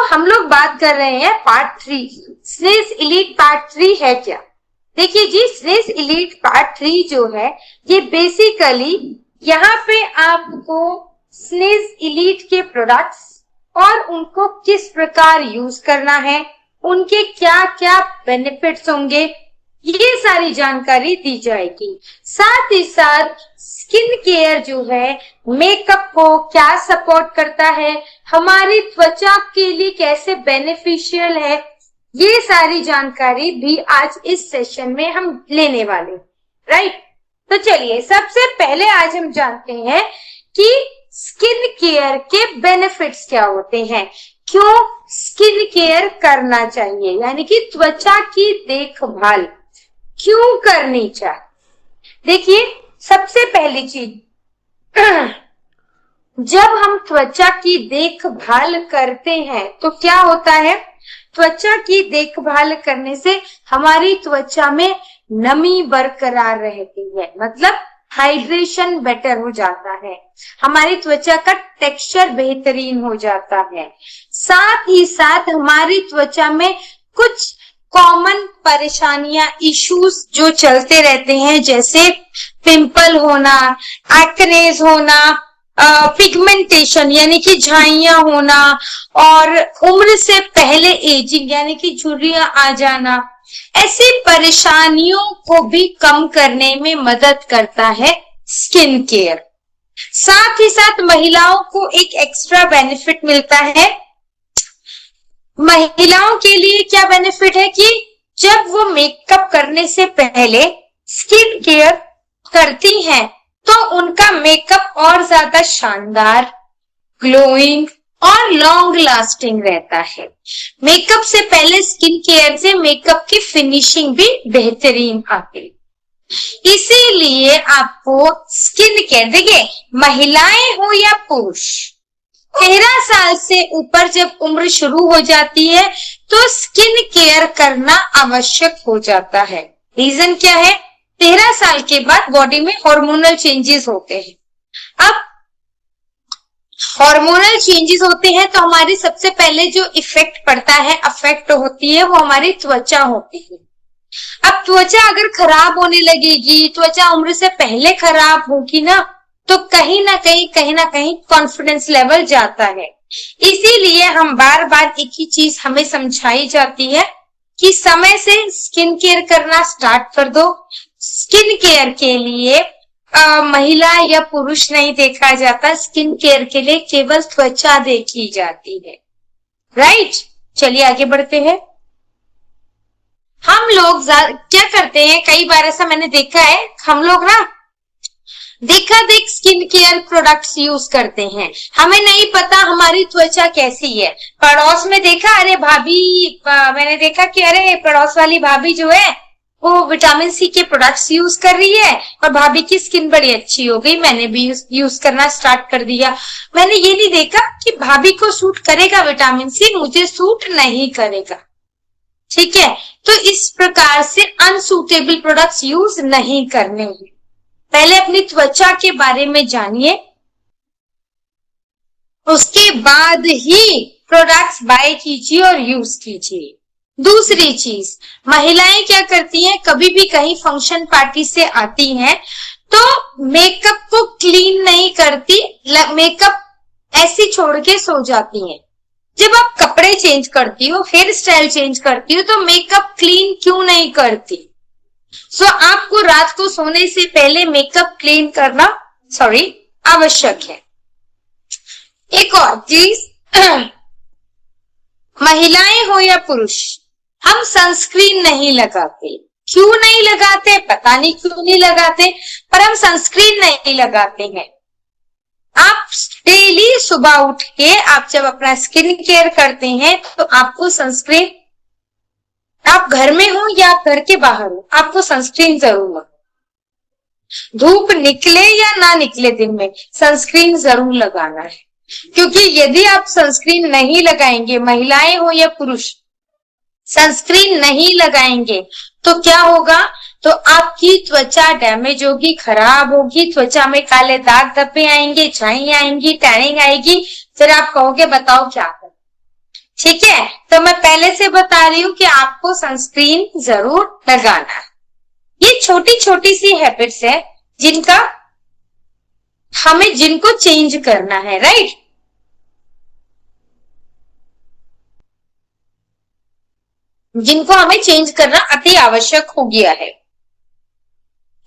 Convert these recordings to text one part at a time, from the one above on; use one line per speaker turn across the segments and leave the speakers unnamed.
हम लोग बात कर रहे हैं पार्ट 3। स्नेज इलीट पार्ट 3 है क्या? देखिए जी, स्नेज इलीट पार्ट 3 जो है ये बेसिकली यहाँ पे आपको स्नेज इलीट के प्रोडक्ट्स और उनको किस प्रकार यूज करना है, उनके क्या क्या बेनिफिट्स होंगे, ये सारी जानकारी दी जाएगी। साथ ही साथ स्किन केयर जो है मेकअप को क्या सपोर्ट करता है, हमारी त्वचा के लिए कैसे बेनिफिशियल है, ये सारी जानकारी भी आज इस सेशन में हम लेने वाले, राइट। तो चलिए सबसे पहले आज हम जानते हैं कि स्किन केयर के बेनिफिट्स क्या होते हैं, क्यों स्किन केयर करना चाहिए, यानी कि त्वचा की देखभाल क्यों करनी चाहिए। देखिए सबसे पहली चीज जब हम त्वचा की देखभाल करते हैं तो क्या होता है, त्वचा की देखभाल करने से हमारी त्वचा में नमी बरकरार रहती है, मतलब हाइड्रेशन बेटर हो जाता है, हमारी त्वचा का टेक्सचर बेहतरीन हो जाता है। साथ ही साथ हमारी त्वचा में कुछ कॉमन परेशानियां, इश्यूज जो चलते रहते हैं, जैसे पिंपल होना, एक्नेज होना, पिगमेंटेशन यानी कि झाइयां होना, और उम्र से पहले एजिंग यानी कि झुर्रियां आ जाना, ऐसी परेशानियों को भी कम करने में मदद करता है स्किन केयर। साथ ही साथ महिलाओं को एक एक्स्ट्रा बेनिफिट मिलता है। महिलाओं के लिए क्या बेनिफिट है कि जब वो मेकअप करने से पहले स्किन केयर करती हैं तो उनका मेकअप और ज्यादा शानदार, ग्लोइंग और लॉन्ग लास्टिंग रहता है। मेकअप से पहले स्किन केयर से मेकअप की फिनिशिंग भी बेहतरीन आती है। इसीलिए आपको स्किन केयर, देखिए महिलाएं हो या पुरुष, 13 साल से ऊपर जब उम्र शुरू हो जाती है तो स्किन केयर करना आवश्यक हो जाता है। रीजन क्या है, 13 साल के बाद बॉडी में हार्मोनल चेंजेस होते हैं। अब हार्मोनल चेंजेस होते हैं तो हमारी सबसे पहले जो इफेक्ट पड़ता है, अफेक्ट होती है, वो हमारी त्वचा होती है। अब त्वचा अगर खराब होने लगेगी, त्वचा उम्र से पहले खराब होगी ना, तो कहीं ना कहीं कॉन्फिडेंस लेवल जाता है। इसीलिए हम बार बार एक ही चीज हमें समझाई जाती है कि समय से स्किन केयर करना स्टार्ट कर दो। स्किन केयर के लिए महिला या पुरुष नहीं देखा जाता, स्किन केयर के लिए केवल त्वचा देखी जाती है, राइट। चलिए आगे बढ़ते हैं। हम लोग क्या करते हैं, कई बार ऐसा मैंने देखा है, हम लोग ना देखा देख स्किन केयर प्रोडक्ट्स यूज करते हैं, हमें नहीं पता हमारी त्वचा कैसी है। पड़ोस में देखा, अरे भाभी, मैंने देखा कि अरे पड़ोस वाली भाभी जो है वो विटामिन सी के प्रोडक्ट्स यूज कर रही है और भाभी की स्किन बड़ी अच्छी हो गई, मैंने भी यूज करना स्टार्ट कर दिया। मैंने ये नहीं देखा कि भाभी को सूट करेगा विटामिन सी, मुझे सूट नहीं करेगा, ठीक है। तो इस प्रकार से अनसूटेबल प्रोडक्ट्स यूज नहीं करने हैं। पहले अपनी त्वचा के बारे में जानिए, उसके बाद ही प्रोडक्ट्स बाय कीजिए और यूज कीजिए। दूसरी चीज, महिलाएं क्या करती हैं, कभी भी कहीं फंक्शन पार्टी से आती हैं तो मेकअप को क्लीन नहीं करती, मेकअप ऐसी छोड़ के सो जाती हैं। जब आप कपड़े चेंज करती हो, हेयर स्टाइल चेंज करती हो, तो मेकअप क्लीन क्यों नहीं करती। सो आपको रात को सोने से पहले मेकअप क्लीन करना आवश्यक है। एक और चीज, महिलाएं हो या पुरुष, हम सनस्क्रीन नहीं लगाते। क्यों नहीं लगाते, पता नहीं क्यों नहीं लगाते, पर हम सनस्क्रीन नहीं लगाते हैं। आप डेली सुबह उठ के आप जब अपना स्किन केयर करते हैं तो आपको सनस्क्रीन, आप घर में हो या आप घर के बाहर हो, आपको सनस्क्रीन जरूर लगाना। धूप निकले या ना निकले दिन में सनस्क्रीन जरूर लगाना है, क्योंकि यदि आप सनस्क्रीन नहीं लगाएंगे, महिलाएं हो या पुरुष सनस्क्रीन नहीं लगाएंगे तो क्या होगा, तो आपकी त्वचा डैमेज होगी, खराब होगी, त्वचा में काले दाग धब्बे आएंगे, झाई आएंगी, टैनिंग आएगी, फिर आप कहोगे बताओ क्या करें। ठीक है, तो मैं पहले से बता रही हूं कि आपको सनस्क्रीन जरूर लगाना है। ये छोटी छोटी सी हैबिट्स है जिनको चेंज करना है, राइट। जिनको हमें चेंज करना अति आवश्यक हो गया है।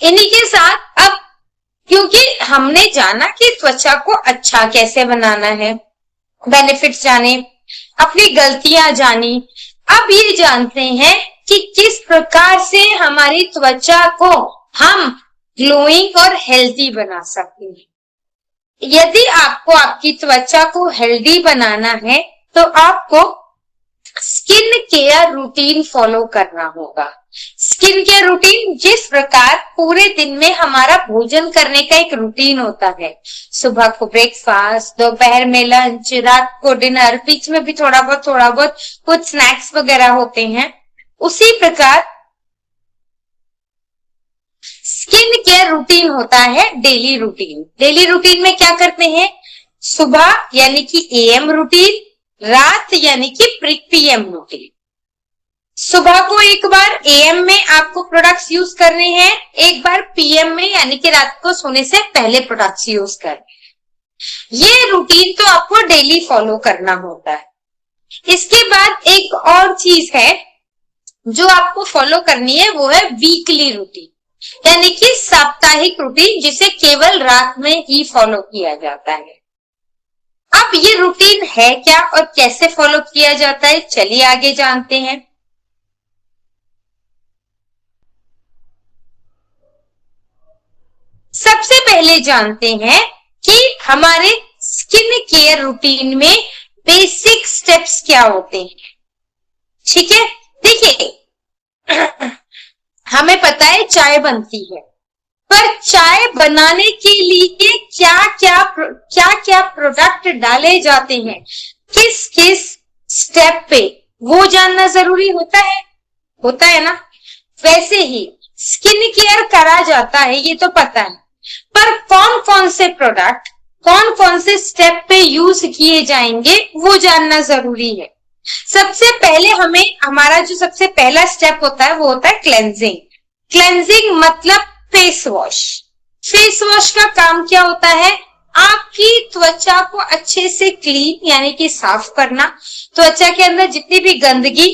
इन्हीं के साथ अब क्योंकि हमने जाना कि त्वचा को अच्छा कैसे बनाना है, बेनिफिट्स जाने, अपनी गलतियां जानी, अब ये जानते हैं कि किस प्रकार से हमारी त्वचा को हम ग्लोइंग और हेल्दी बना सकते हैं। यदि आपको आपकी त्वचा को हेल्दी बनाना है तो आपको स्किन केयर रूटीन फॉलो करना होगा। स्किन केयर रूटीन जिस प्रकार पूरे दिन में हमारा भोजन करने का एक रूटीन होता है, सुबह को ब्रेकफास्ट, दोपहर में लंच, रात को डिनर, बीच में भी थोड़ा बहुत कुछ स्नैक्स वगैरह होते हैं, उसी प्रकार स्किन केयर रूटीन होता है डेली रूटीन। डेली रूटीन में क्या करते हैं, सुबह यानी कि एएम रूटीन, रात यानी कि पीएम रूटीन। सुबह को एक बार एएम में आपको प्रोडक्ट्स यूज करने हैं, एक बार पीएम में यानी कि रात को सोने से पहले प्रोडक्ट्स यूज करने हैं। ये रूटीन तो आपको डेली फॉलो करना होता है। इसके बाद एक और चीज है जो आपको फॉलो करनी है, वो है वीकली रूटीन यानी कि साप्ताहिक रूटीन, जिसे केवल रात में ही फॉलो किया जाता है। अब ये रूटीन है क्या और कैसे फॉलो किया जाता है, चलिए आगे जानते हैं। सबसे पहले जानते हैं कि हमारे स्किन केयर रूटीन में बेसिक स्टेप्स क्या होते हैं। ठीक है, देखिए हमें पता है चाय बनती है, पर चाय बनाने के लिए क्या क्या प्रोडक्ट डाले जाते हैं, किस किस स्टेप पे, वो जानना जरूरी होता है ना। वैसे ही स्किन केयर करा जाता है, ये तो पता है, पर कौन कौन से प्रोडक्ट कौन कौन से स्टेप पे यूज किए जाएंगे वो जानना जरूरी है। सबसे पहले हमारा जो सबसे पहला स्टेप होता है वो होता है क्लेंजिंग। क्लेंजिंग मतलब फेस वॉश। फेस वॉश का काम क्या होता है, आपकी त्वचा को अच्छे से क्लीन यानी कि साफ करना, त्वचा के अंदर जितनी भी गंदगी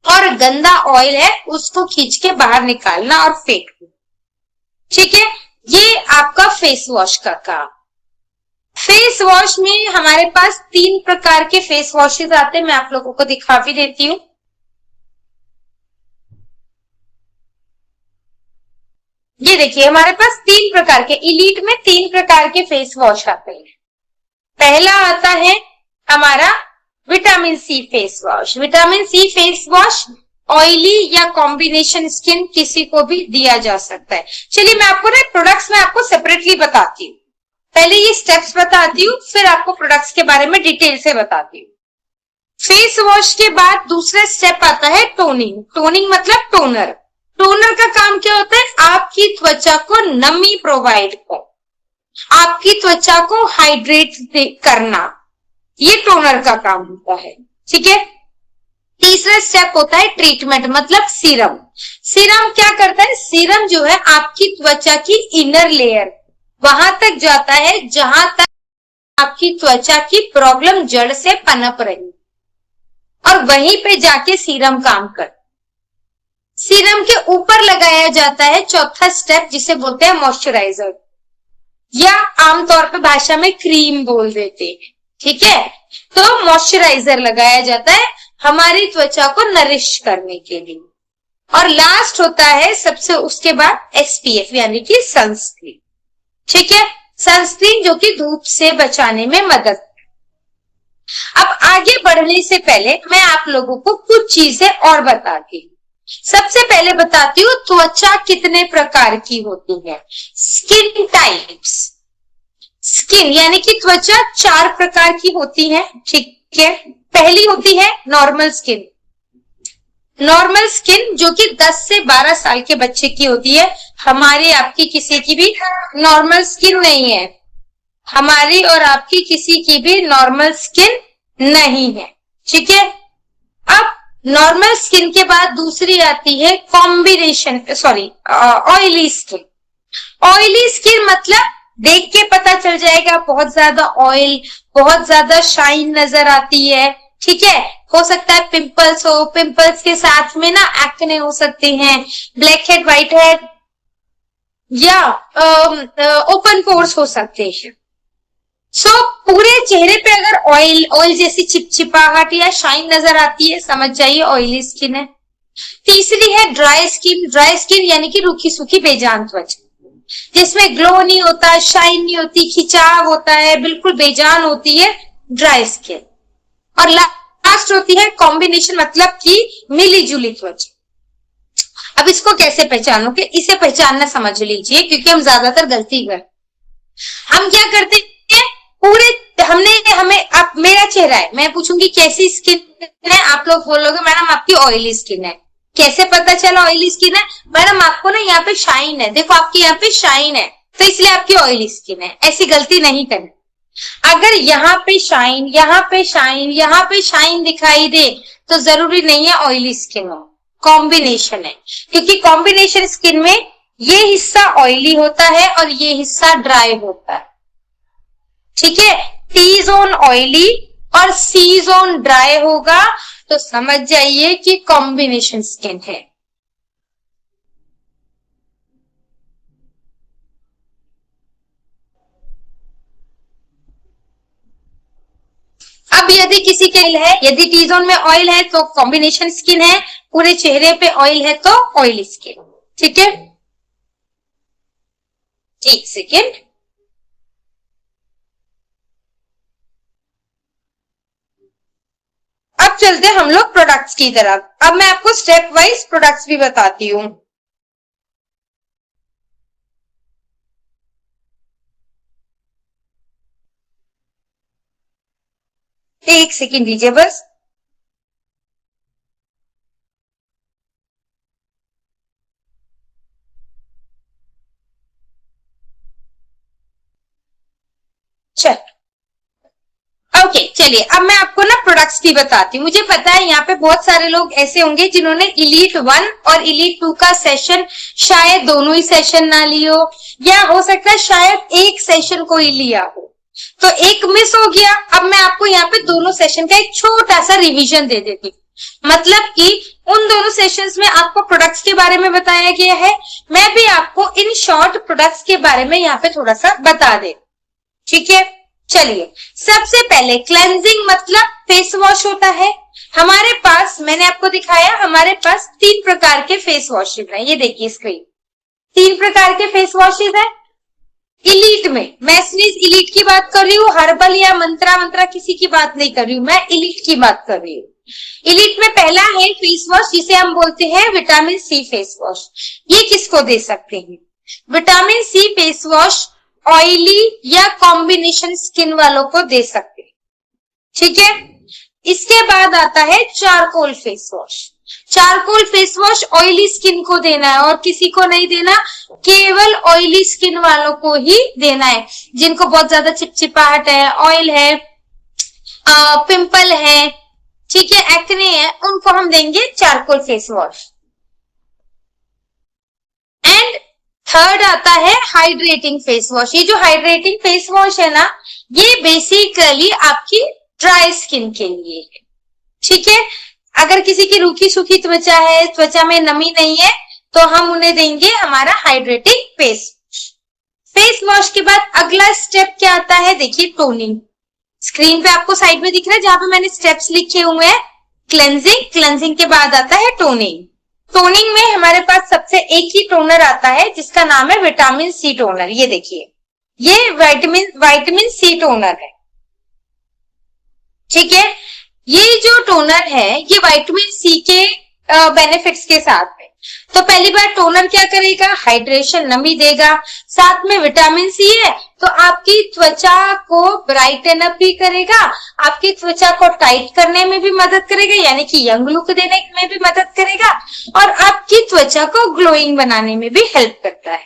और गंदा ऑयल है उसको खींच के बाहर निकालना और फेंकना। ठीक है, ये आपका फेस वॉश का काम। फेस वॉश में हमारे पास 3 प्रकार के फेस वॉशेस आते हैं, मैं आप लोगों को दिखा भी देती हूँ। ये देखिए हमारे पास 3 प्रकार के, इलीट में 3 प्रकार के फेस वॉश आते हैं। पहला आता है हमारा vitamin C face wash. Vitamin C face wash oily या कॉम्बिनेशन स्किन किसी को भी दिया जा सकता है। चलिए मैं आपको ना प्रोडक्ट्स में आपको सेपरेटली बताती हूँ। पहले ये स्टेप्स बताती हूँ, फिर आपको प्रोडक्ट्स के बारे में डिटेल से बताती हूँ। फेस वॉश के बाद दूसरा स्टेप आता है टोनिंग। टोनिंग मतलब टोनर। टोनर का काम क्या होता है, आपकी त्वचा को नमी प्रोवाइड कर, आपकी त्वचा को हाइड्रेट करना, ये टोनर का काम होता है। ठीक है, तीसरा स्टेप होता है ट्रीटमेंट मतलब सीरम। सीरम क्या करता है, सीरम जो है आपकी त्वचा की इनर लेयर वहां तक जाता है जहां तक आपकी त्वचा की प्रॉब्लम जड़ से पनप रही, और वहीं पे जाके सीरम काम कर। सीरम के ऊपर लगाया जाता है चौथा स्टेप, जिसे बोलते हैं मॉइस्चराइजर, या आमतौर पे भाषा में क्रीम बोल देते हैं। ठीक है, तो मॉइस्चराइजर लगाया जाता है हमारी त्वचा को नरिश करने के लिए। और लास्ट होता है सबसे उसके बाद एसपीएफ यानी कि सनस्क्रीन। ठीक है, सनस्क्रीन जो कि धूप से बचाने में मदद। अब आगे बढ़ने से पहले मैं आप लोगों को कुछ चीजें और बताती हूँ। सबसे पहले बताती हूँ त्वचा कितने प्रकार की होती है। Skin types. स्किन यानी कि त्वचा 4 प्रकार की होती है। ठीक है, पहली होती है नॉर्मल स्किन। नॉर्मल स्किन जो कि 10 से 12 साल के बच्चे की होती है। हमारी आपकी किसी की भी नॉर्मल स्किन नहीं है, हमारी और आपकी किसी की भी नॉर्मल स्किन नहीं है। ठीक है। अब नॉर्मल स्किन के बाद दूसरी आती है combination, sorry oily skin. Oily skin मतलब देख के पता चल जाएगा बहुत ज्यादा ऑयल, बहुत ज्यादा शाइन नजर आती है, ठीक है। हो सकता है पिंपल्स हो, पिंपल्स के साथ में ना एक्ने हो सकते हैं, ब्लैक हेड, व्हाइट हेड या ओपन पोर्स हो सकते हैं। सो पूरे चेहरे पे अगर ऑयल ऑयल जैसी चिपचिपाहट या शाइन नजर आती है, समझ जाइए ऑयली स्किन है। तीसरी है ड्राई स्किन। ड्राई स्किन यानी कि रूखी सूखी बेजान त्वचा, जिसमें ग्लो नहीं होता, शाइन नहीं होती, खिंचाव होता है, बिल्कुल बेजान होती है ड्राई स्किन। और लास्ट होती है कॉम्बिनेशन, मतलब कि मिली जुली त्वचा। अब इसको कैसे पहचानोगे, इसे पहचानना समझ लीजिए, क्योंकि हम ज्यादातर गलती कर, हम क्या करते हैं, पूरे हमें अब मेरा चेहरा है, मैं पूछूंगी कैसी स्किन है, आप लोग बोलोगे मैडम आपकी ऑयली स्किन है। कैसे पता चला ऑयली स्किन है? मैडम आपको ना यहाँ पे शाइन है, देखो आपके यहाँ पे शाइन है तो इसलिए आपकी ऑयली स्किन है। ऐसी गलती नहीं करनी। अगर यहाँ पे शाइन, यहाँ पे शाइन, यहाँ पे शाइन दिखाई दे तो जरूरी नहीं है ऑयली स्किन हो, कॉम्बिनेशन है। क्योंकि कॉम्बिनेशन स्किन में ये हिस्सा ऑयली होता है और ये हिस्सा ड्राई होता है, ठीक है। टी जोन ऑयली और सी जोन ड्राई होगा, तो समझ जाइए कि कॉम्बिनेशन स्किन है। अब यदि किसी के है, यदि टी जोन में ऑयल है तो कॉम्बिनेशन स्किन है, पूरे चेहरे पे ऑयल है तो ऑयली स्किन, ठीक है। एक सेकेंड, अब चलते हम लोग प्रोडक्ट्स की तरफ। अब मैं आपको स्टेप वाइज प्रोडक्ट्स भी बताती हूँ। एक सेकेंड दीजिए बस। चल ओके, चलिए अब मैं आपको ना प्रोडक्ट्स की बताती हूँ। मुझे पता है यहाँ पे बहुत सारे लोग ऐसे होंगे जिन्होंने इलीट 1 और इलीट 2 का सेशन शायद दोनों ही सेशन ना लियो, या हो सकता है शायद एक सेशन को ही लिया हो, तो एक मिस हो गया। अब मैं आपको यहाँ पे दोनों सेशन का एक छोटा सा रिवीजन दे देती हूँ। मतलब कि उन दोनों सेशंस में आपको प्रोडक्ट्स के बारे में बताया गया है, मैं भी आपको इन शॉर्ट प्रोडक्ट्स के बारे में यहाँ पे थोड़ा सा बता दे, ठीक है। चलिए सबसे पहले क्लेंजिंग मतलब फेस वॉश होता है हमारे पास। मैंने आपको दिखाया हमारे पास 3 प्रकार के फेस वॉशेज हैं, ये देखिए स्क्रीन, 3 प्रकार के फेस वॉशेज हैं। इलीट में मैं सिर्फ इलीट की बात कर रही हूँ, हर्बल या मंत्रा किसी की बात नहीं कर रही हूँ, मैं इलीट की बात कर रही हूँ। इलीट में पहला है फेस वॉश जिसे हम बोलते हैं विटामिन सी फेस वॉश। ये किसको दे सकते हैं? Vitamin C face wash oily या कॉम्बिनेशन स्किन वालों को दे सकते हैं, ठीक है। इसके बाद आता है charcoal face wash. Charcoal face wash oily skin को देना है और किसी को नहीं देना, केवल ऑयली स्किन वालों को ही देना है, जिनको बहुत ज्यादा चिपचिपाहट है, ऑयल है, पिंपल है, ठीक है, एक्ने है, उनको हम देंगे charcoal face wash. And third आता है हाइड्रेटिंग फेस वॉश। ये जो हाइड्रेटिंग फेस वॉश है ना, ये बेसिकली आपकी ड्राई स्किन के लिए है, ठीक है। अगर किसी की रूखी सूखी त्वचा है, त्वचा में नमी नहीं है, तो हम उन्हें देंगे हमारा hydrating face wash. Face wash के बाद अगला स्टेप क्या आता है, देखिए टोनिंग। स्क्रीन पे आपको साइड में दिख रहा है जहां पे मैंने स्टेप्स लिखे हुए हैं। क्लेंजिंग, क्लेंजिंग के बाद आता है टोनिंग। टोनिंग में हमारे पास सबसे एक ही टोनर आता है जिसका नाम है विटामिन सी टोनर। ये देखिए, ये विटामिन सी टोनर है, ठीक है। ये जो टोनर है ये विटामिन सी के बेनिफिट्स के साथ में। तो पहली बार टोनर क्या करेगा, हाइड्रेशन, नमी देगा, साथ में विटामिन सी है तो आपकी त्वचा को ब्राइटन अप भी करेगा, आपकी त्वचा को टाइट करने में भी मदद करेगा, यानी कि यंग लुक देने में भी मदद करेगा, और आपकी त्वचा को ग्लोइंग बनाने में भी हेल्प करता है,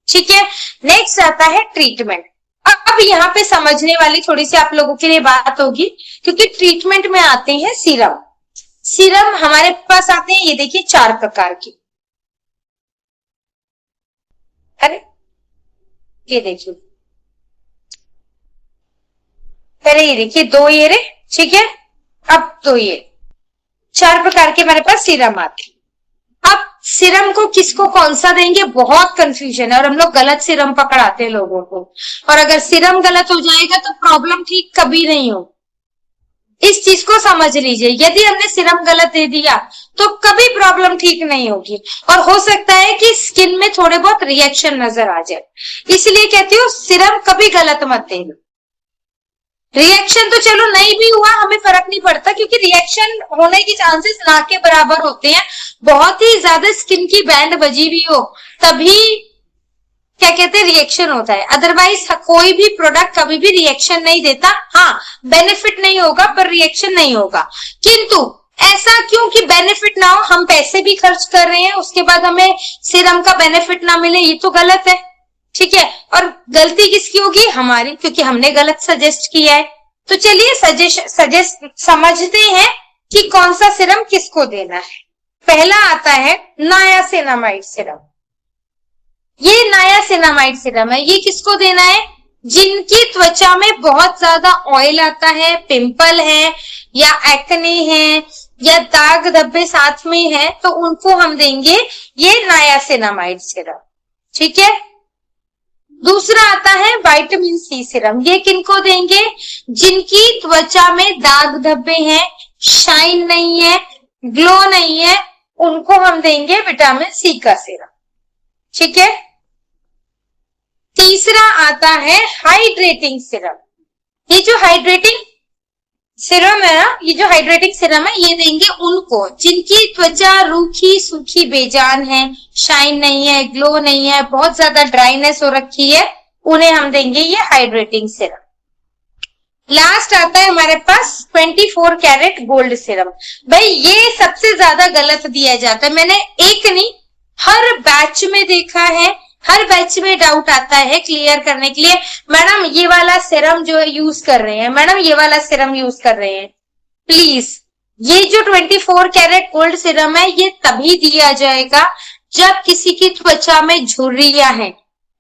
ठीक है। नेक्स्ट आता है ट्रीटमेंट। अब यहाँ पे समझने वाली थोड़ी सी आप लोगों के लिए बात होगी, क्योंकि ट्रीटमेंट में आते हैं सीरम। सीरम हमारे पास आते हैं, ये देखिए 4 प्रकार के। अरे ये देखिए, पहले ये देखिए 2 ये रे, ठीक है, अब 2 ये, 4 प्रकार के हमारे पास सीरम आते हैं। अब सीरम को किसको कौन सा देंगे, बहुत कंफ्यूजन है और हम लोग गलत सीरम पकड़ाते हैं लोगों को, और अगर सीरम गलत हो जाएगा तो प्रॉब्लम ठीक कभी नहीं हो। इस चीज को समझ लीजिए, यदि हमने सीरम गलत दे दिया तो कभी प्रॉब्लम ठीक नहीं होगी, और हो सकता है कि स्किन में थोड़े बहुत रिएक्शन नजर आ जाए। इसलिए कहती हूँ सीरम कभी गलत मत देना। रिएक्शन तो चलो नहीं भी हुआ हमें फर्क नहीं पड़ता, क्योंकि रिएक्शन होने की चांसेस ना के बराबर होते हैं। बहुत ही ज्यादा स्किन की बैंड बजी हुई हो तभी क्या कहते हैं रिएक्शन होता है, अदरवाइज कोई भी प्रोडक्ट कभी भी रिएक्शन नहीं देता। हाँ, बेनिफिट नहीं होगा पर रिएक्शन नहीं होगा। किंतु ऐसा क्यों कि बेनिफिट ना हो, हम पैसे भी खर्च कर रहे हैं उसके बाद हमें सीरम का बेनिफिट ना मिले, ये तो गलत है, ठीक है। और गलती किसकी होगी, हमारी, क्योंकि हमने गलत सजेस्ट किया है। तो चलिए सजेस्ट समझते हैं कि कौन सा सीरम किसको देना है। पहला आता है नायासिनामाइड सीरम। ये नायासिनामाइड सीरम है, ये किसको देना है, जिनकी त्वचा में बहुत ज्यादा ऑयल आता है, पिंपल है या एक्ने है या दाग धब्बे साथ में है, तो उनको हम देंगे ये नायासिनामाइड सीरम, ठीक है। दूसरा आता है विटामिन सी सीरम। ये किनको देंगे, जिनकी त्वचा में दाग धब्बे हैं, शाइन नहीं है, ग्लो नहीं है, उनको हम देंगे विटामिन सी का सीरम, ठीक है। तीसरा आता है हाइड्रेटिंग सीरम। ये जो हाइड्रेटिंग सीरम है ना, ये जो हाइड्रेटिंग सीरम है ये देंगे उनको जिनकी त्वचा रूखी सूखी बेजान है, शाइन नहीं है, ग्लो नहीं है, बहुत ज्यादा ड्राइनेस हो रखी है, उन्हें हम देंगे ये हाइड्रेटिंग सीरम। लास्ट आता है हमारे पास 24 कैरेट गोल्ड सीरम। भाई ये सबसे ज्यादा गलत दिया जाता है, मैंने एक नहीं हर बैच में देखा है, हर बैच में डाउट आता है क्लियर करने के लिए, मैडम ये वाला सीरम जो यूज कर रहे हैं, मैडम ये वाला सीरम यूज कर रहे हैं। प्लीज ये जो 24 कैरेट गोल्ड सीरम है ये तभी दिया जाएगा जब किसी की त्वचा में झुर्रियां हैं,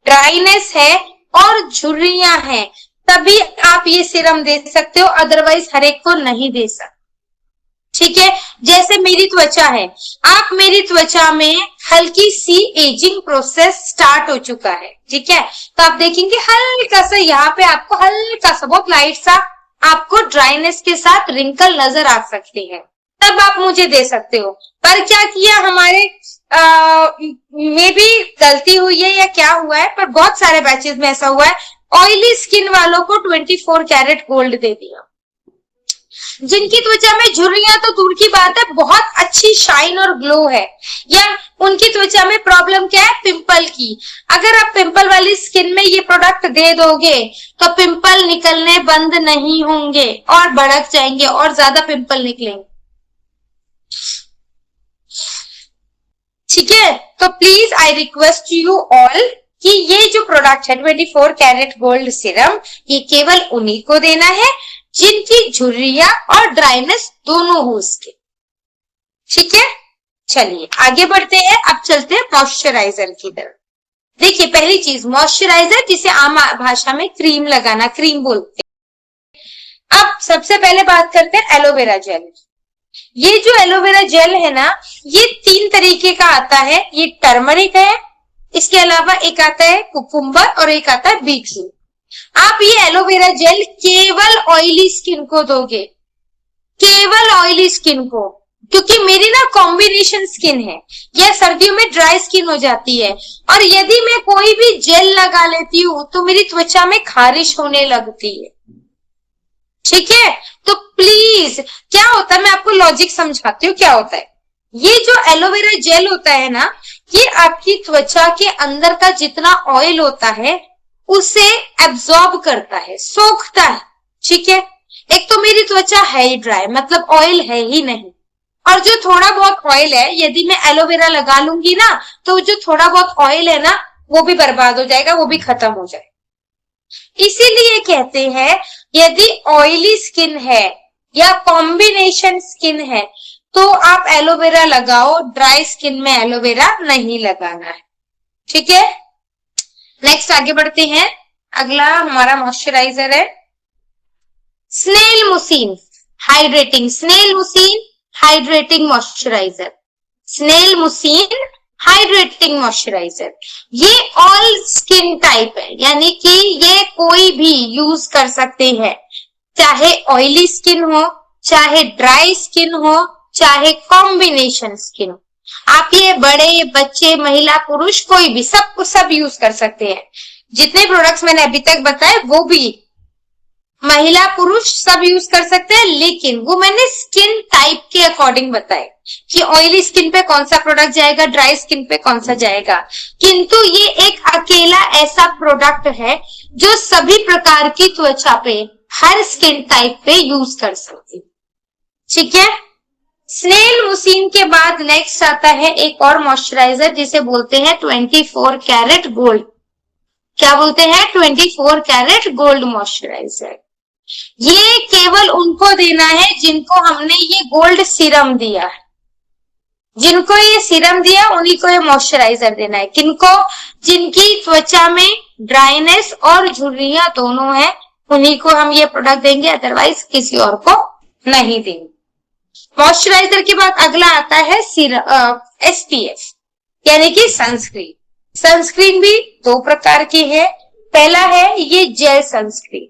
ड्राइनेस है और झुर्रियां हैं, तभी आप ये सीरम दे सकते हो, अदरवाइज हर एक को नहीं दे सकते, ठीक है। जैसे मेरी त्वचा है, आप मेरी त्वचा में हल्की सी एजिंग प्रोसेस स्टार्ट हो चुका है, ठीक है, तो आप देखेंगे हल्का सा यहाँ पे आपको हल्का सा बहुत लाइट सा आपको ड्राइनेस के साथ रिंकल नजर आ सकती है, तब आप मुझे दे सकते हो। पर क्या किया हमारे में भी गलती हुई है या क्या हुआ है, पर बहुत सारे बैचेस में ऐसा हुआ है, ऑयली स्किन वालों को 24 कैरेट गोल्ड दे दिया। जिनकी त्वचा में झुर्रियां तो दूर की बात है, बहुत अच्छी शाइन और ग्लो है, या उनकी त्वचा में प्रॉब्लम क्या है, पिंपल की, अगर आप पिंपल वाली स्किन में ये प्रोडक्ट दे दोगे तो पिंपल निकलने बंद नहीं होंगे और भड़क जाएंगे और ज्यादा पिंपल निकलेंगे, ठीक है। तो please I request you all कि ये जो प्रोडक्ट है 24 कैरेट गोल्ड सीरम, ये केवल उन्हीं को देना है जिनकी झुर्रियां और ड्राइनेस दोनों हो उसके, ठीक है। चलिए आगे बढ़ते हैं, अब चलते हैं मॉइस्चराइजर की तरफ। देखिए पहली चीज मॉइस्चराइजर, जिसे आम भाषा में क्रीम लगाना, क्रीम बोलते हैं। अब सबसे पहले बात करते हैं एलोवेरा जेल। ये जो एलोवेरा जेल है ना, ये 3 तरीके का आता है, ये टर्मरिक है, इसके अलावा एक आता है कुकुम्बर और एक आता है बीटरूट। आप ये एलोवेरा जेल केवल ऑयली स्किन को दोगे, केवल ऑयली स्किन को, क्योंकि मेरी ना कॉम्बिनेशन स्किन है, यह सर्दियों में ड्राई स्किन हो जाती है, और यदि मैं कोई भी जेल लगा लेती हूँ तो मेरी त्वचा में खारिश होने लगती है, ठीक है। तो प्लीज क्या होता है, मैं आपको लॉजिक समझाती हूँ क्या होता है। ये जो एलोवेरा जेल होता है ना, ये आपकी त्वचा के अंदर का जितना ऑयल होता है उसे एब्जॉर्ब करता है, सोखता है, ठीक है। एक तो मेरी त्वचा है ही ड्राई, मतलब ऑयल है ही नहीं, और जो थोड़ा बहुत ऑयल है यदि मैं एलोवेरा लगा लूंगी ना तो जो थोड़ा बहुत ऑयल है ना वो भी बर्बाद हो जाएगा, वो भी खत्म हो जाएगा, इसीलिए कहते हैं यदि ऑयली स्किन है या कॉम्बिनेशन स्किन है तो आप एलोवेरा लगाओ, ड्राई स्किन में एलोवेरा नहीं लगाना है। ठीक है, नेक्स्ट आगे बढ़ते हैं। अगला हमारा मॉइस्चराइजर है snail mucin hydrating, snail mucin hydrating moisturiser, snail mucin hydrating moisturiser. ये ऑल स्किन टाइप है, यानी कि ये कोई भी यूज कर सकते हैं, चाहे ऑयली स्किन हो, चाहे ड्राई स्किन हो, चाहे कॉम्बिनेशन स्किन हो। आप ये बड़े बच्चे महिला पुरुष कोई भी सब यूज कर सकते हैं। जितने प्रोडक्ट्स मैंने अभी तक बताए वो भी महिला पुरुष सब यूज कर सकते हैं, लेकिन वो मैंने स्किन टाइप के अकॉर्डिंग बताए कि ऑयली स्किन पे कौन सा प्रोडक्ट जाएगा, ड्राई स्किन पे कौन सा जाएगा। किंतु ये एक अकेला ऐसा प्रोडक्ट है जो सभी प्रकार की त्वचा पे, हर स्किन टाइप पे यूज कर सकते। ठीक है, स्नेल मुसीन के बाद नेक्स्ट आता है एक और मॉइस्चराइजर जिसे बोलते हैं 24 कैरेट गोल्ड। क्या बोलते हैं? 24 कैरेट गोल्ड मॉइस्चराइजर। ये केवल उनको देना है जिनको हमने ये गोल्ड सीरम दिया है, जिनको ये सीरम दिया उन्हीं को ये मॉइस्चराइजर देना है। किनको? जिनकी त्वचा में ड्राइनेस और झुर्रियां दोनों है, उन्हीं को हम ये प्रोडक्ट देंगे, अदरवाइज किसी और को नहीं देंगे। मॉइस्चराइजर के बाद अगला आता है एसपीएफ यानी कि सनस्क्रीन। सनस्क्रीन भी दो प्रकार की है। पहला है ये जेल सनस्क्रीन।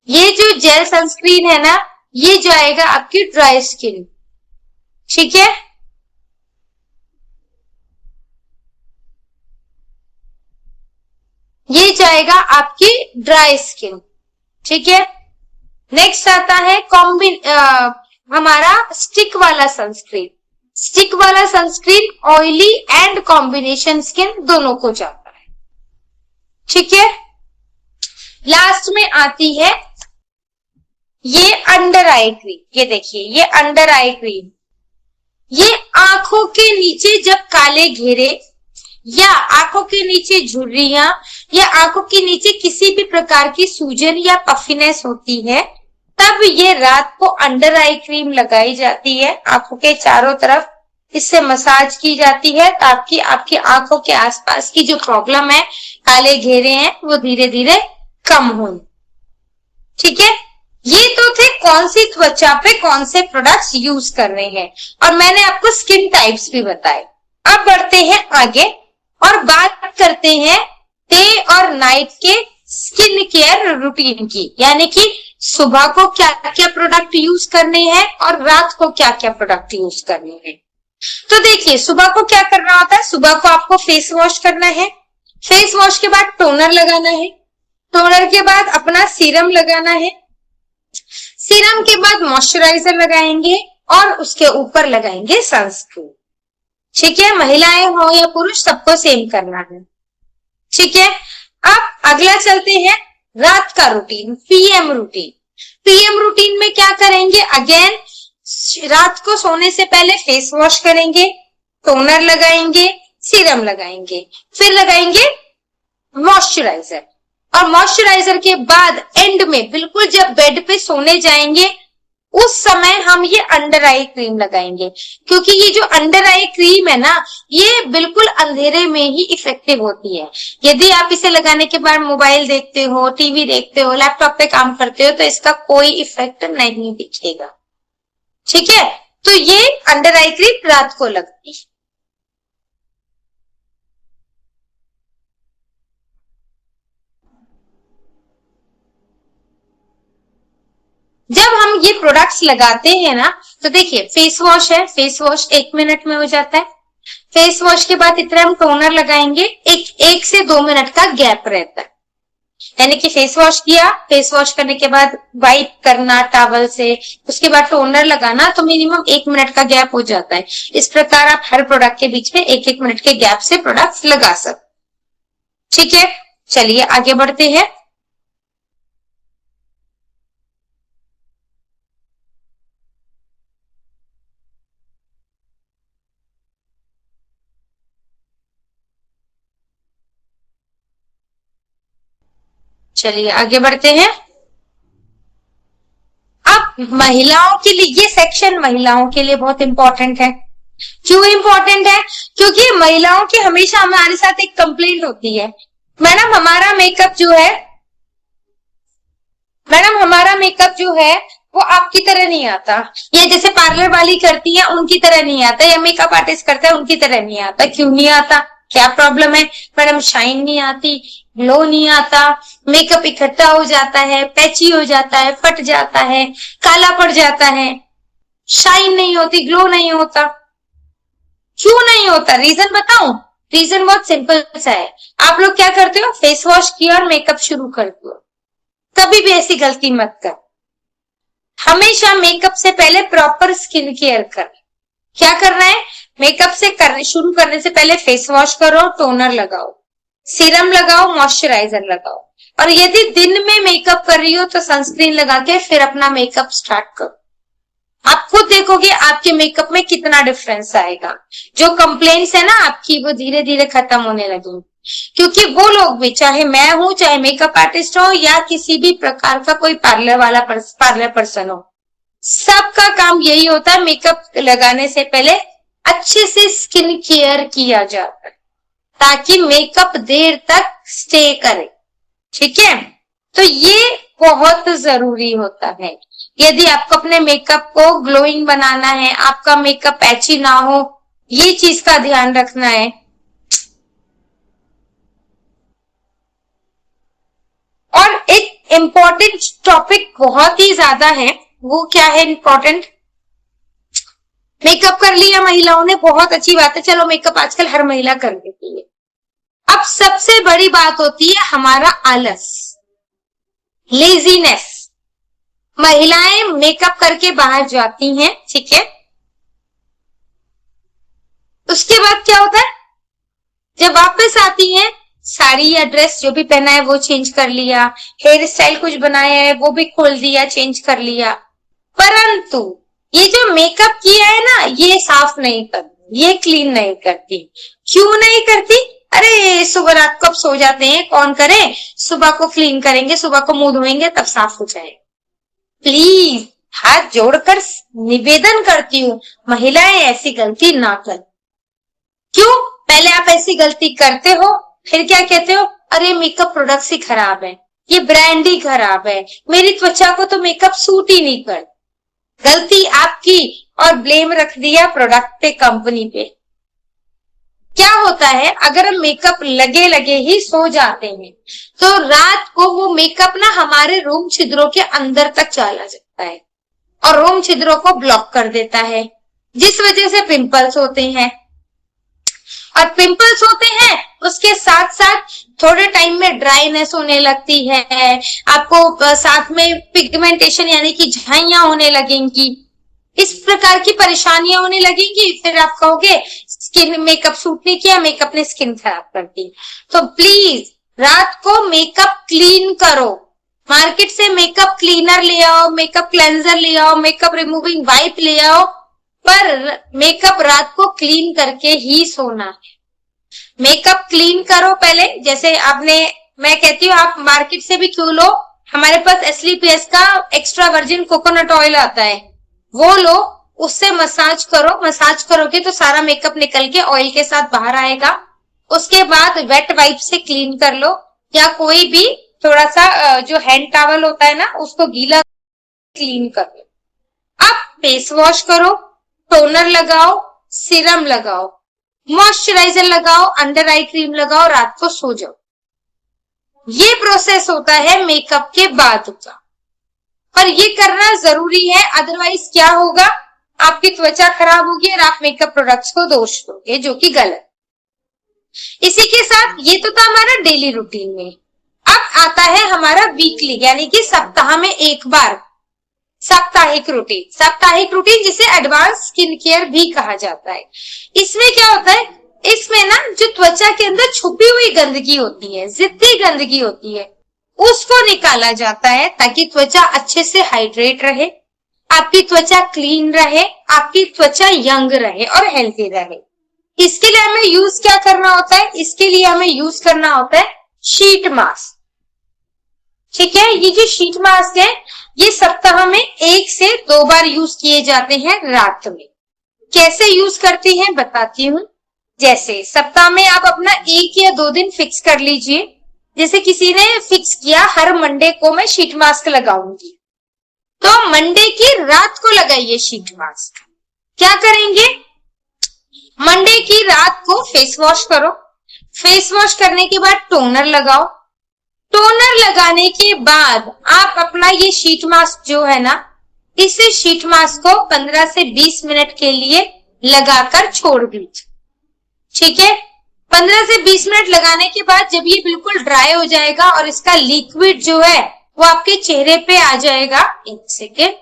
ये जो जेल सनस्क्रीन है ना, ये जाएगा आपकी ड्राई स्किन। ठीक है, ये जाएगा आपकी ड्राई स्किन। ठीक है, नेक्स्ट आता है हमारा स्टिक वाला सनस्क्रीन। स्टिक वाला sunscreen oily and combination skin दोनों को जाता है। ठीक है, लास्ट में आती है ये अंडर आई क्रीम। ये देखिए, ये अंडर आई क्रीम, ये आंखों के नीचे जब काले घेरे या आंखों के नीचे झुर्रियां या आंखों के नीचे किसी भी प्रकार की सूजन या पफिनेस होती है, तब ये रात को अंडर आई क्रीम लगाई जाती है। आंखों के चारों तरफ इससे मसाज की जाती है ताकि आपकी आंखों के आसपास की जो प्रॉब्लम है, काले घेरे हैं, वो धीरे धीरे कम हो। ठीक है, ये तो थे कौन सी त्वचा पे कौन से प्रोडक्ट्स यूज करने हैं, और मैंने आपको स्किन टाइप्स भी बताए। अब बढ़ते हैं आगे और बात करते हैं डे और नाइट के स्किन केयर रूटीन की, यानी कि सुबह को क्या क्या प्रोडक्ट यूज करने हैं और रात को क्या क्या प्रोडक्ट यूज करने हैं। तो देखिए, सुबह को क्या करना होता है? सुबह को आपको फेस वॉश करना है, फेस वॉश के बाद टोनर लगाना है, टोनर के बाद अपना सीरम लगाना है, सीरम के बाद मॉइस्चराइजर लगाएंगे और उसके ऊपर लगाएंगे सनस्क्रीन। ठीक है, महिलाएं हो या पुरुष सबको सेम करना है। ठीक है, अब अगला चलते हैं रात का routine, PM routine. PM routine में क्या करेंगे? अगेन रात को सोने से पहले फेस वॉश करेंगे, टोनर लगाएंगे, सीरम लगाएंगे, फिर लगाएंगे मॉइस्चराइजर, और मॉइस्चराइजर के बाद एंड में बिल्कुल जब बेड पे सोने जाएंगे उस समय हम ये अंडर आई क्रीम लगाएंगे, क्योंकि ये जो अंडर आई क्रीम है ना, ये बिल्कुल अंधेरे में ही इफेक्टिव होती है। यदि आप इसे लगाने के बाद मोबाइल देखते हो, टीवी देखते हो, लैपटॉप पे काम करते हो तो इसका कोई इफेक्ट नहीं दिखेगा। ठीक है, तो ये अंडर आई क्रीम रात को लगती है। जब हम ये प्रोडक्ट्स लगाते हैं ना, तो देखिए फेस वॉश है, फेस वॉश 1 मिनट में हो जाता है। फेस वॉश के बाद इतना हम टोनर लगाएंगे, एक से 2 मिनट का गैप रहता है, यानी कि फेस वॉश किया, फेस वॉश करने के बाद वाइप करना टॉवल से, उसके बाद टोनर लगाना, तो मिनिमम 1 मिनट का गैप हो जाता है। इस प्रकार आप हर प्रोडक्ट के बीच में 1-1 मिनट के गैप से प्रोडक्ट्स लगा सकते। ठीक है, चलिए आगे बढ़ते हैं। चलिए आगे बढ़ते हैं। अब महिलाओं के लिए ये सेक्शन महिलाओं के लिए बहुत इंपॉर्टेंट है। क्यों इंपॉर्टेंट है? क्योंकि महिलाओं की हमेशा हमारे साथ एक कंप्लेंट होती है, मैडम हमारा मेकअप जो है वो आपकी तरह नहीं आता, ये जैसे पार्लर वाली करती है उनकी तरह नहीं आता, या मेकअप आर्टिस्ट करता है उनकी तरह नहीं आता। क्यों नहीं आता? क्या प्रॉब्लम है? मैडम शाइन नहीं आती, ग्लो नहीं आता, मेकअप इकट्ठा हो जाता है, पैची हो जाता है, फट जाता है, काला पड़ जाता है, शाइन नहीं होती, ग्लो नहीं होता। क्यों नहीं होता? रीजन बताऊं? रीजन बहुत सिंपल सा है। आप लोग क्या करते हो? फेस वॉश किया और मेकअप शुरू करते हो। कभी भी ऐसी गलती मत कर। हमेशा मेकअप से पहले प्रॉपर स्किन केयर कर। क्या करना है? मेकअप से शुरू करने से पहले फेस वॉश करो, टोनर लगाओ, सीरम लगाओ, मॉइस्चराइजर लगाओ, और यदि दिन में मेकअप कर रही हो तो सनस्क्रीन लगा के फिर अपना मेकअप स्टार्ट करो। आप खुद देखोगे आपके मेकअप में कितना डिफरेंस आएगा। जो कंप्लेंट्स है ना आपकी, वो धीरे धीरे खत्म होने लगेंगी। क्योंकि वो लोग भी, चाहे मैं हूं, चाहे मेकअप आर्टिस्ट हो, या किसी भी प्रकार का कोई पार्लर पर्सन हो, सबका काम यही होता है, मेकअप लगाने से पहले अच्छे से स्किन केयर किया जाता है ताकि मेकअप देर तक स्टे करे। ठीक है, तो ये बहुत जरूरी होता है। यदि आपको अपने मेकअप को ग्लोइंग बनाना है, आपका मेकअप एची ना हो, ये चीज का ध्यान रखना है। और एक इम्पोर्टेंट टॉपिक बहुत ही ज्यादा है, वो क्या है इम्पोर्टेंट? मेकअप कर लिया महिलाओं ने, बहुत अच्छी बात है, चलो मेकअप आजकल हर महिला कर देती है। अब सबसे बड़ी बात होती है हमारा आलस, लेजीनेस। महिलाएं मेकअप करके बाहर जाती हैं, ठीक है, उसके बाद क्या होता है? जब वापस आती हैं, साड़ी या ड्रेस जो भी पहना है वो चेंज कर लिया, हेयर स्टाइल कुछ बनाया है वो भी खोल दिया, चेंज कर लिया, परंतु ये जो मेकअप किया है ना, ये साफ नहीं करती, ये क्लीन नहीं करती। क्यों नहीं करती? अरे सुबह रात को अब सो जाते हैं, कौन करे, सुबह को क्लीन करेंगे, सुबह को मुंह धोएंगे तब साफ हो जाएगा। प्लीज हाथ जोड़कर निवेदन करती हूँ, महिलाएं ऐसी गलती ना कर। क्यों? पहले आप ऐसी गलती करते हो, फिर क्या कहते हो? अरे मेकअप प्रोडक्ट्स ही खराब है, ये ब्रांड ही खराब है, मेरी त्वचा को तो मेकअप सूट ही नहीं कर। गलती आपकी, और ब्लेम रख दिया प्रोडक्ट पे, कंपनी पे। क्या होता है, अगर हम मेकअप लगे लगे ही सो जाते हैं तो रात को वो मेकअप ना हमारे रोम छिद्रों के अंदर तक चला जाता है और रोम छिद्रों को ब्लॉक कर देता है, जिस वजह से पिंपल्स होते हैं। और पिंपल्स होते हैं, उसके साथ साथ थोड़े टाइम में ड्राइनेस होने लगती है, आपको साथ में पिगमेंटेशन यानी कि झाइयां होने लगेंगी, इस प्रकार की परेशानियां होने लगेंगी। फिर आप कहोगे स्किन मेकअप सूट नहीं किया, मेकअप ने स्किन खराब कर दी। तो प्लीज रात को मेकअप क्लीन करो, मार्केट से मेकअप क्लीनर ले आओ, मेकअप क्लेंजर ले आओ, मेकअप रिमूविंग वाइप ले आओ, पर मेकअप रात को क्लीन करके ही सोना है। मेकअप क्लीन करो पहले, जैसे मैं कहती हूँ आप मार्केट से भी क्यों लो, हमारे पास SLPS का एक्स्ट्रा वर्जिन कोकोनट ऑयल आता है, वो लो, उससे मसाज करो। मसाज करोगे तो सारा मेकअप निकल के ऑयल के साथ बाहर आएगा। उसके बाद वेट वाइप से क्लीन कर लो, या कोई भी थोड़ा सा जो हैंड टॉवल होता है ना, उसको गीला क्लीन कर लो। अब फेस वॉश करो, टोनर लगाओ, सीरम लगाओ, मॉइस्चराइजर लगाओ, अंडर आई क्रीम लगाओ, रात को सो जाओ। ये प्रोसेस होता है मेकअप के बाद का, पर ये करना जरूरी है, अदरवाइज क्या होगा, आपकी त्वचा खराब होगी और आप मेकअप प्रोडक्ट्स को दोष दोगे, जो कि गलत। इसी के साथ ये तो था हमारा डेली रूटीन में। अब आता है हमारा वीकली यानी कि सप्ताह में एक बार साप्ताहिक रूटीन जिसे एडवांस स्किन केयर भी कहा जाता है। इसमें क्या होता है, इसमें ना जो त्वचा के अंदर छुपी हुई गंदगी होती है, जिद्दी गंदगी होती है, उसको निकाला जाता है ताकि त्वचा अच्छे से हाइड्रेट रहे, आपकी त्वचा क्लीन रहे, आपकी त्वचा यंग रहे और हेल्थी रहे। इसके लिए हमें यूज क्या करना होता है? इसके लिए हमें यूज करना होता है शीट मास्क। ठीक है। ये जो शीट मास्क है ये सप्ताह में 1 से 2 बार यूज किए जाते हैं रात में। कैसे यूज करती हैं बताती हूँ। जैसे सप्ताह में आप अपना 1 या 2 दिन फिक्स कर लीजिए। जैसे किसी ने फिक्स किया हर मंडे को मैं शीट मास्क लगाऊंगी, तो मंडे की रात को लगाइए शीट मास्क। क्या करेंगे, मंडे की रात को फेस वॉश करो, फेस वॉश करने के बाद टोनर लगाओ, टोनर लगाने के बाद आप अपना ये शीट मास्क जो है ना, इसे शीट मास्क को 15 से 20 मिनट के लिए लगाकर छोड़ दीजिए। ठीक है, 15 से 20 मिनट लगाने के बाद जब ये बिल्कुल ड्राई हो जाएगा और इसका लिक्विड जो है वो आपके चेहरे पे आ जाएगा, एक सेकेंड,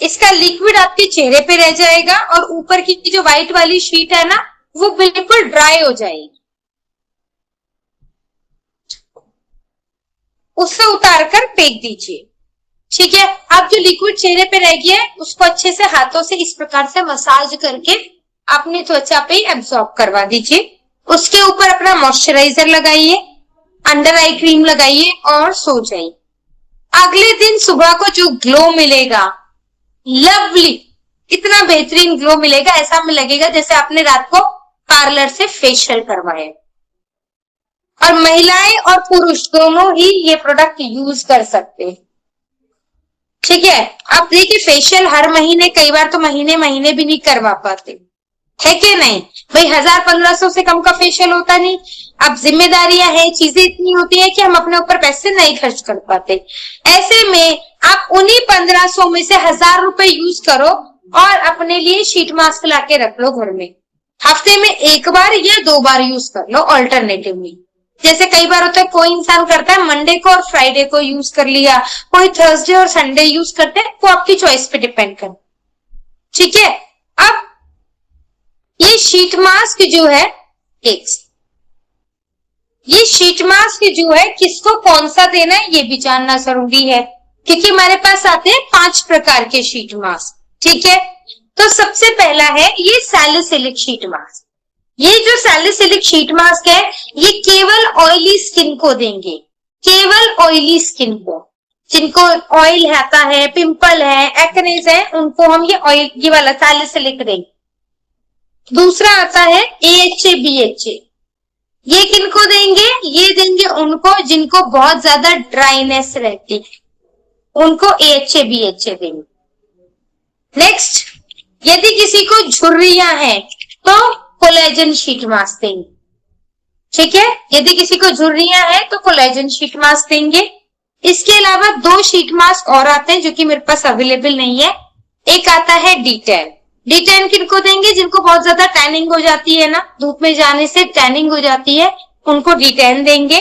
इसका लिक्विड आपके चेहरे पे रह जाएगा और ऊपर की जो व्हाइट वाली शीट है ना वो बिल्कुल ड्राई हो जाएगी। उसे उतार कर फेंक दीजिए। ठीक है, अब जो लिक्विड चेहरे पे रह गया है उसको अच्छे से हाथों से इस प्रकार से मसाज करके अपनी त्वचा पे एब्सॉर्ब करवा दीजिए। उसके ऊपर अपना मॉइस्चराइजर लगाइए, अंडर आई क्रीम लगाइए और सो जाइए। अगले दिन सुबह को जो ग्लो मिलेगा, लवली, इतना बेहतरीन ग्लो मिलेगा, ऐसा हमें लगेगा जैसे आपने रात को पार्लर से फेशियल करवाया। और महिलाएं और पुरुष दोनों ही ये प्रोडक्ट यूज कर सकते हैं। ठीक है, अब देखिए फेशियल हर महीने, कई बार तो महीने महीने भी नहीं करवा पाते, है कि नहीं भाई। 1000-1500 से कम का फेशियल होता नहीं। अब जिम्मेदारियां हैं, चीजें इतनी होती है कि हम अपने ऊपर पैसे नहीं खर्च कर पाते। ऐसे में आप उन्हीं 1500 में से 1000 रुपए यूज करो और अपने लिए शीट मास्क लाके रख लो घर में। हफ्ते में 1 बार या 2 बार यूज कर लो ऑल्टरनेटिवली। जैसे कई बार होता है कोई इंसान करता है मंडे को और फ्राइडे को यूज कर लिया, कोई थर्सडे और संडे यूज करते हैं, वो आपकी चॉइस पे डिपेंड कर। ठीक है, अब ये शीट मास्क जो है, ये शीट मास्क जो है किसको कौन सा देना है ये भी जानना जरूरी है, क्योंकि हमारे पास आते हैं 5 प्रकार के शीट मास्क। ठीक है, तो सबसे पहला है ये सैलिसिलिक शीट मास्क। ये जो सैलिसिलिक शीट मास्क है ये केवल ऑयली स्किन को देंगे, केवल ऑयली स्किन को, जिनको ऑयल आता है, पिंपल है, एक्नेस है, उनको हम ये ऑयल, ये वाला सैलिसिलिक देंगे। दूसरा आता है AHA BHA, ये किनको देंगे, ये देंगे उनको जिनको बहुत ज्यादा ड्राइनेस रहती है, उनको AHA BHA देंगे। नेक्स्ट, यदि किसी को झुर्रियां हैं तो कोलेजन शीट मास्क देंगे। ठीक है, यदि किसी को झुर्रियां हैं तो कोलेजन शीट मास्क देंगे। इसके अलावा 2 शीट मास्क और आते हैं जो कि मेरे पास अवेलेबल नहीं है। एक आता है D10। D10 किनको देंगे, जिनको बहुत ज्यादा टैनिंग हो जाती है ना, धूप में जाने से टैनिंग हो जाती है, उनको D10 देंगे।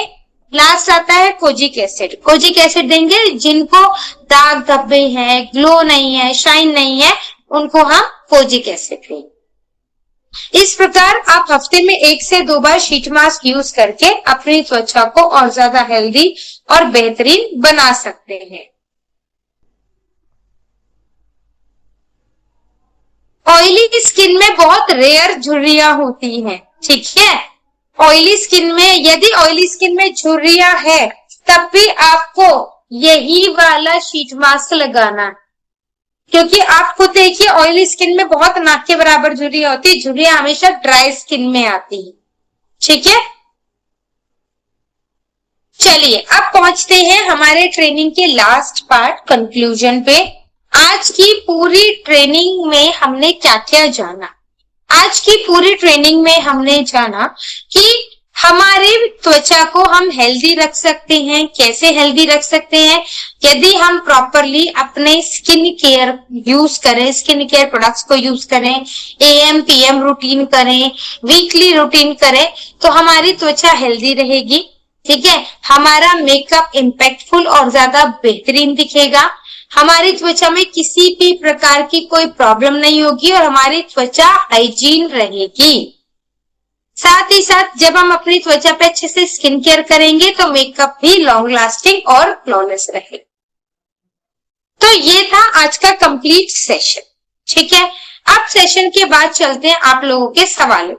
लास्ट आता है कोजिक एसिड। कोजिक एसिड देंगे जिनको दाग धब्बे हैं, ग्लो नहीं है, शाइन नहीं है, उनको हम कोजिक एसिड देंगे। इस प्रकार आप हफ्ते में 1 से 2 बार शीट मास्क यूज करके अपनी त्वचा को और ज्यादा हेल्दी और बेहतरीन बना सकते हैं। ऑयली स्किन में बहुत रेयर झुर्रियां होती हैं। ठीक है, ऑयली स्किन में, यदि ऑयली स्किन में झुर्रियां है तब भी आपको यही वाला शीट मास्क लगाना है, क्योंकि आप खुद देखिए ऑयली स्किन में बहुत नाक के बराबर झुर्रियां होती है, झुर्रियां हमेशा ड्राई स्किन में आती है। ठीक है, चलिए अब पहुंचते हैं हमारे ट्रेनिंग के लास्ट पार्ट, कंक्लूजन पे। आज की पूरी ट्रेनिंग में हमने क्या क्या जाना? आज की पूरी ट्रेनिंग में हमने जाना कि हमारे त्वचा को हम हेल्दी रख सकते हैं। कैसे हेल्दी रख सकते हैं? यदि हम प्रॉपरली अपने स्किन केयर यूज करें, स्किन केयर प्रोडक्ट्स को यूज करें, AM PM रूटीन करें, वीकली रूटीन करें, तो हमारी त्वचा हेल्दी रहेगी। ठीक है, हमारा मेकअप इम्पैक्टफुल और ज्यादा बेहतरीन दिखेगा, हमारी त्वचा में किसी भी प्रकार की कोई प्रॉब्लम नहीं होगी और हमारी त्वचा हाइजीन रहेगी। साथ ही साथ जब हम अपनी त्वचा पे अच्छे से स्किन केयर करेंगे तो मेकअप भी लॉन्ग लास्टिंग और फ्लॉलेस रहेगा। तो ये था आज का कंप्लीट सेशन। ठीक है, अब सेशन के बाद चलते हैं आप लोगों के सवालों।